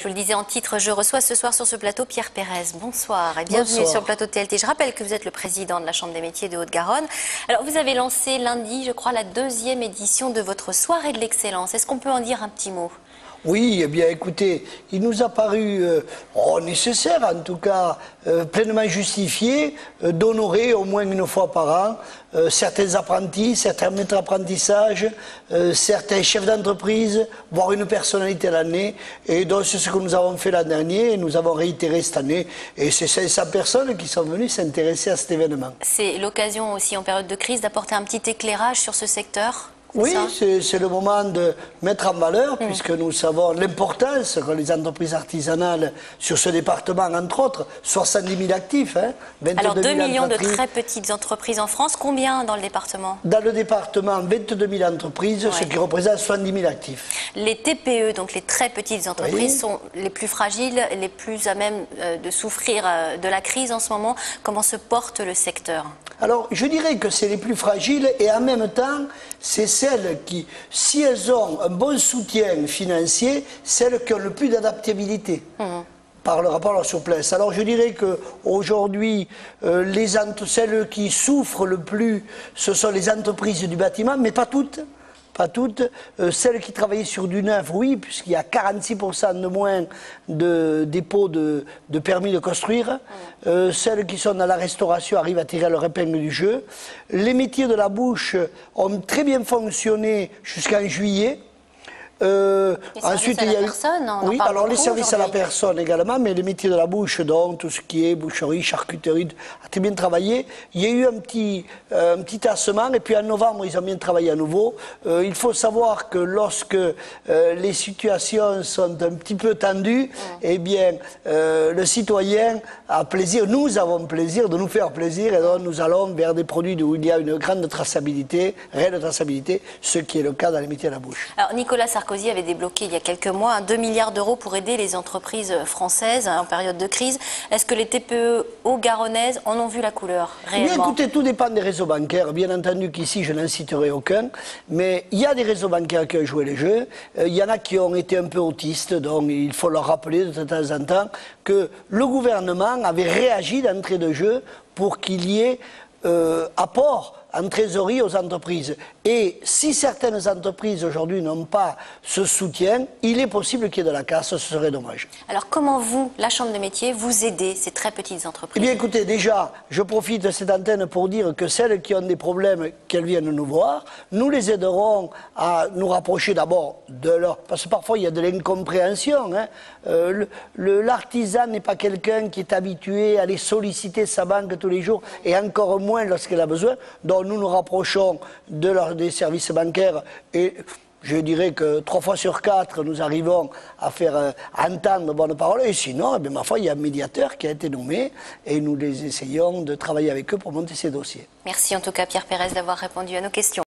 Je vous le disais en titre, je reçois ce soir sur ce plateau Pierre Pérez. Bonsoir et bienvenue sur le plateau de TLT. Je rappelle que vous êtes le président de la Chambre des métiers de Haute-Garonne. Alors vous avez lancé lundi, je crois, la 2e édition de votre soirée de l'excellence. Est-ce qu'on peut en dire un petit mot ? Oui, eh bien écoutez, il nous a paru nécessaire, en tout cas pleinement justifié, d'honorer au moins une fois par an certains apprentis, certains maîtres d'apprentissage, certains chefs d'entreprise, voire une personnalité à l'année. Et donc c'est ce que nous avons fait l'an dernier et nous avons réitéré cette année. Et c'est 500 personnes qui sont venues s'intéresser à cet événement. C'est l'occasion aussi en période de crise d'apporter un petit éclairage sur ce secteur ? Oui, c'est le moment de mettre en valeur, puisque nous savons l'importance que les entreprises artisanales sur ce département, entre autres, 70 000 actifs. Hein, alors 2 millions de très petites entreprises en France, combien dans le département ? Dans le département, 22 000 entreprises, ce qui représente 70 000 actifs. Les TPE, donc les très petites entreprises, sont les plus fragiles, les plus à même de souffrir de la crise en ce moment. Comment se porte le secteur ? Alors, je dirais que c'est les plus fragiles et en même temps, c'est celles qui, si elles ont un bon soutien financier, celles qui ont le plus d'adaptabilité par le rapport à leur souplesse. Alors, je dirais qu'aujourd'hui, celles qui souffrent le plus, ce sont les entreprises du bâtiment, mais pas toutes. Pas toutes. Celles qui travaillaient sur du neuf, oui, puisqu'il y a 46% de moins de dépôts de permis de construire. Celles qui sont dans la restauration arrivent à tirer leur épingle du jeu. Les métiers de la bouche ont très bien fonctionné jusqu'en juillet. Ensuite, il y a oui, alors les services à la personne également, mais les métiers de la bouche, donc tout ce qui est boucherie, charcuterie, a très bien travaillé. Il y a eu un petit tassement, et puis en novembre, ils ont bien travaillé à nouveau. Il faut savoir que lorsque les situations sont un petit peu tendues, eh bien, le citoyen a plaisir, nous avons plaisir de nous faire plaisir, et donc nous allons vers des produits où il y a une grande traçabilité, réelle traçabilité, ce qui est le cas dans les métiers de la bouche. Alors Nicolas Sarkozy avait débloqué il y a quelques mois 2 milliards d'euros pour aider les entreprises françaises en période de crise. Est-ce que les TPE haut-garonnaises en ont vu la couleur réellement ? Bien, écoutez, tout dépend des réseaux bancaires. Bien entendu qu'ici, je n'en citerai aucun. Mais il y a des réseaux bancaires qui ont joué les jeux. Il y en a qui ont été un peu autistes. Donc, il faut leur rappeler de temps en temps que le gouvernement avait réagi d'entrée de jeu pour qu'il y ait apport en trésorerie aux entreprises. Et si certaines entreprises aujourd'hui n'ont pas ce soutien, il est possible qu'il y ait de la casse, ce serait dommage. Alors comment vous, la Chambre des métiers, vous aidez ces très petites entreprises ? Eh bien écoutez, déjà, je profite de cette antenne pour dire que celles qui ont des problèmes, qu'elles viennent nous voir, nous les aiderons à nous rapprocher d'abord de leur... Parce que parfois il y a de l'incompréhension. Hein. L'artisan n'est pas quelqu'un qui est habitué à aller solliciter sa banque tous les jours, et encore moins lorsqu'elle a besoin. Donc nous nous rapprochons des services bancaires et je dirais que 3 fois sur 4, nous arrivons à faire entendre bonne parole. Et sinon, eh bien, ma foi, il y a un médiateur qui a été nommé et nous essayons de travailler avec eux pour monter ces dossiers. Merci en tout cas Pierre Pérez d'avoir répondu à nos questions.